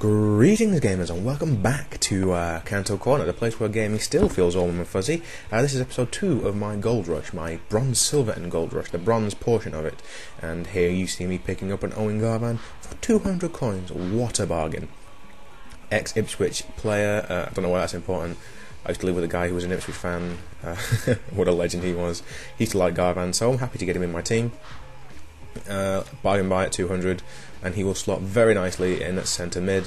Greetings gamers and welcome back to Canto Corner, the place where gaming still feels warm and fuzzy. This is episode 2 of my gold rush, my bronze, silver and gold rush, the bronze portion of it. And here you see me picking up an Owen Garvan for 200 coins, what a bargain. Ex-Ipswich player, I don't know why that's important. I used to live with a guy who was an Ipswich fan, what a legend he was. He used to like Garvan, so I'm happy to get him in my team. Bargain buy at 200, and he will slot very nicely in at centre mid.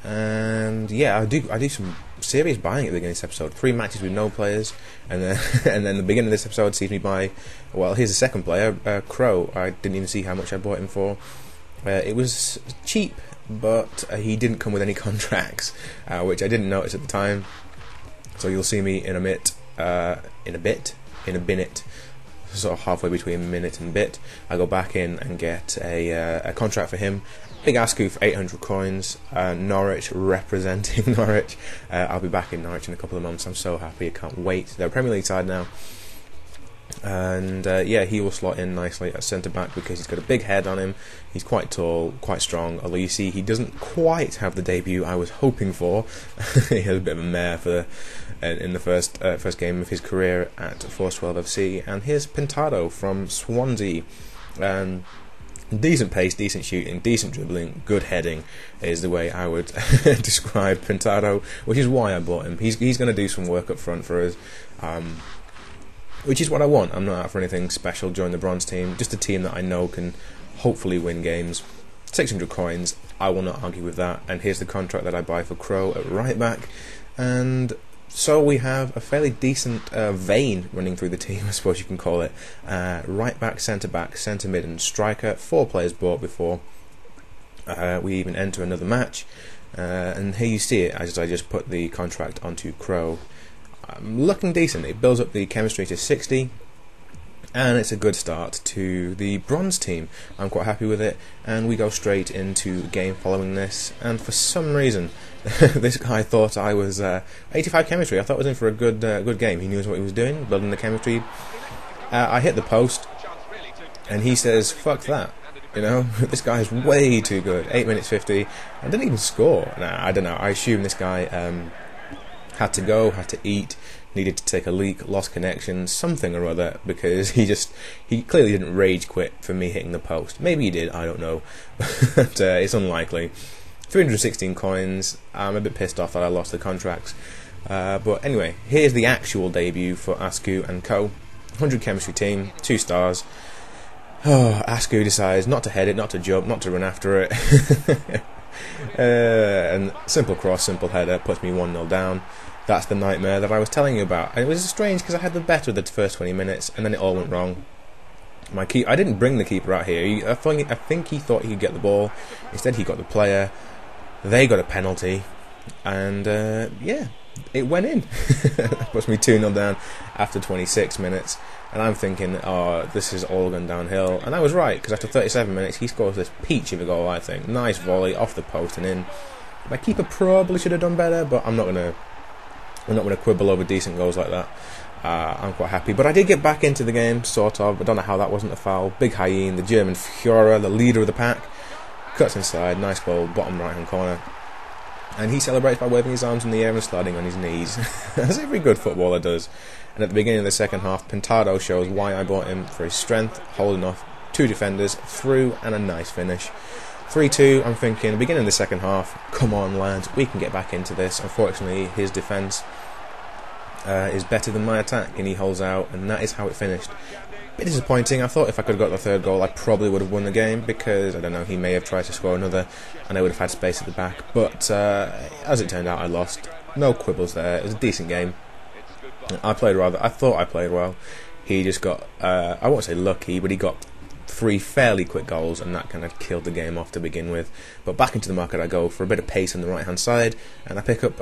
And yeah, I do some serious buying at the beginning of this episode. 3 matches with no players, and then and then the beginning of this episode sees me buy. Well, here's the second player, Crow. I didn't even see how much I bought him for. It was cheap, but he didn't come with any contracts, which I didn't notice at the time. So you'll see me in a minute. Sort of halfway between minute and bit, I go back in and get a contract for him. Big Askew for 800 coins. Norwich, representing Norwich. I'll be back in Norwich in a couple of months. I'm so happy, I can't wait. They're a Premier League side now. And yeah, he will slot in nicely at centre back because he's got a big head on him. He's quite tall, quite strong, although you see he doesn't quite have the debut I was hoping for. He had a bit of a mare in the first game of his career at Force 12 FC. And here's Pintado from Swansea. Decent pace, decent shooting, decent dribbling, good heading is the way I would describe Pintado, which is why I bought him. He's going to do some work up front for us. Which is what I want. I'm not out for anything special. Join the bronze team, just a team that I know can hopefully win games. 600 coins, I will not argue with that. And here's the contract that I buy for Crow at right back. And so we have a fairly decent vein running through the team, I suppose you can call it. Right back, centre mid and striker. 4 players bought before we even enter another match. And here you see it as I just put the contract onto Crow. Looking decent. It builds up the chemistry to 60, and it's a good start to the bronze team. I'm quite happy with it, and we go straight into game following this. And for some reason, this guy thought I was 85 chemistry. I thought I was in for a good game. He knew what he was doing, building the chemistry. I hit the post, and he says, "Fuck that." You know, this guy is way too good. 8 minutes 50. I didn't even score. Nah, I don't know. I assume this guy had to go, had to eat, needed to take a leak, lost connection, something or other, because he clearly didn't rage quit for me hitting the post. Maybe he did, I don't know, but it's unlikely. 316 coins. I'm a bit pissed off that I lost the contracts, but anyway, here's the actual debut for Askew and Co. 100 chemistry team, 2 stars. Oh, Askew decides not to head it, not to jump, not to run after it. And simple cross, simple header puts me 1-0 down. That's the nightmare that I was telling you about. And it was strange because I had the better of the first 20 minutes and then it all went wrong. I didn't bring the keeper out here. I think he thought he could get the ball. Instead he got the player. They got a penalty. And yeah, it went in. Puts me 2-0 down after 26 minutes. And I'm thinking, oh, this is all gone downhill. And I was right, because after 37 minutes he scores this peach of a goal, I think. Nice volley off the post and in. My keeper probably should have done better, but I'm not gonna quibble over decent goals like that. I'm quite happy. But I did get back into the game, sort of. I don't know how that wasn't a foul. Big Hyene, the German Führer, the leader of the pack, cuts inside, nice goal, bottom right hand corner. And he celebrates by waving his arms in the air and sliding on his knees, as every good footballer does. And at the beginning of the second half, Pintado shows why I bought him, for his strength, holding off 2 defenders, through, and a nice finish. 3-2, I'm thinking, beginning of the second half, come on lads, we can get back into this. Unfortunately, his defence is better than my attack, and he holds out, and that is how it finished. Bit disappointing. I thought if I could have got the 3rd goal, I probably would have won the game, because, I don't know, he may have tried to score another, and I would have had space at the back. But as it turned out, I lost. No quibbles there. It was a decent game. I thought I played well. He just got, I won't say lucky, but he got 3 fairly quick goals, and that kind of killed the game off to begin with. But back into the market I go for a bit of pace on the right hand side, and I pick up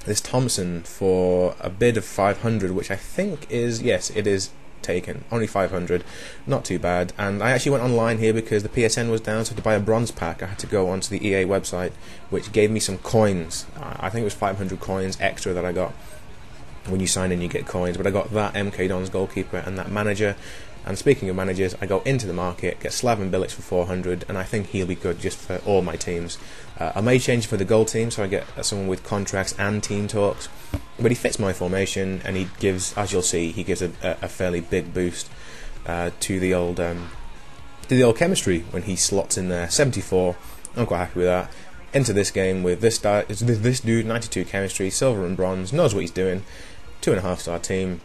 this Thompson for a bid of 500, which I think is, yes, it is taken. Only 500, not too bad. And I actually went online here because the PSN was down, so to buy a bronze pack I had to go onto the EA website, which gave me some coins. I think it was 500 coins extra that I got. When you sign in you get coins, but I got that MK Dons goalkeeper and that manager, And speaking of managers, I go into the market, get Slaven Bilic for 400, and I think he'll be good just for all my teams. I may change for the gold team, so I get someone with contracts and team talks, but he fits my formation, and he gives, as you'll see, he gives a fairly big boost to the old chemistry when he slots in there. 74, I'm quite happy with that. Into this game with this dude, 92 chemistry, silver and bronze, knows what he's doing, 2.5-star team,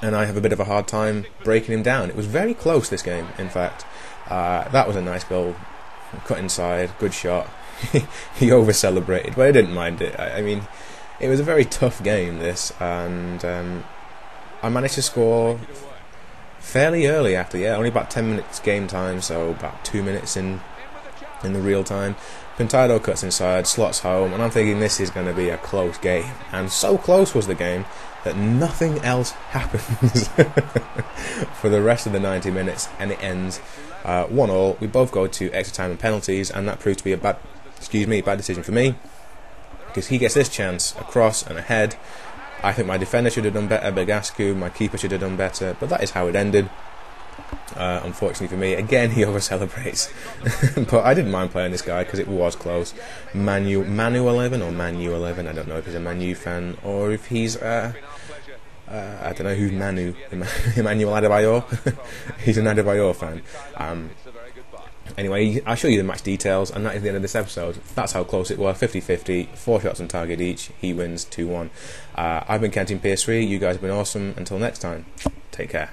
and I have a bit of a hard time breaking him down. It was very close, this game, in fact. That was a nice goal, cut inside, good shot. He over-celebrated, but I didn't mind it. I mean, it was a very tough game, this, and I managed to score fairly early after, only about 10 minutes game time, so about 2 minutes in the real time. Pintado cuts inside, slots home, and I'm thinking this is going to be a close game. And so close was the game that nothing else happens for the rest of the 90 minutes, and it ends 1-1. We both go to extra time and penalties, and that proved to be a bad decision for me, because he gets this chance, a cross and a head. I think my defender should have done better, Begascu, my keeper should have done better, but that is how it ended. Unfortunately for me, again he over-celebrates. But I didn't mind playing this guy because it was close. Manu 11 or Manu 11, I don't know if he's a Manu fan or if he's I don't know who's Manu. Emmanuel Adebayor. He's an Adebayor fan. Anyway, I'll show you the match details, and that is the end of this episode. That's how close it was, 50-50, 4 shots on target each. He wins 2-1. I've been Kenton PS3, you guys have been awesome. Until next time, take care.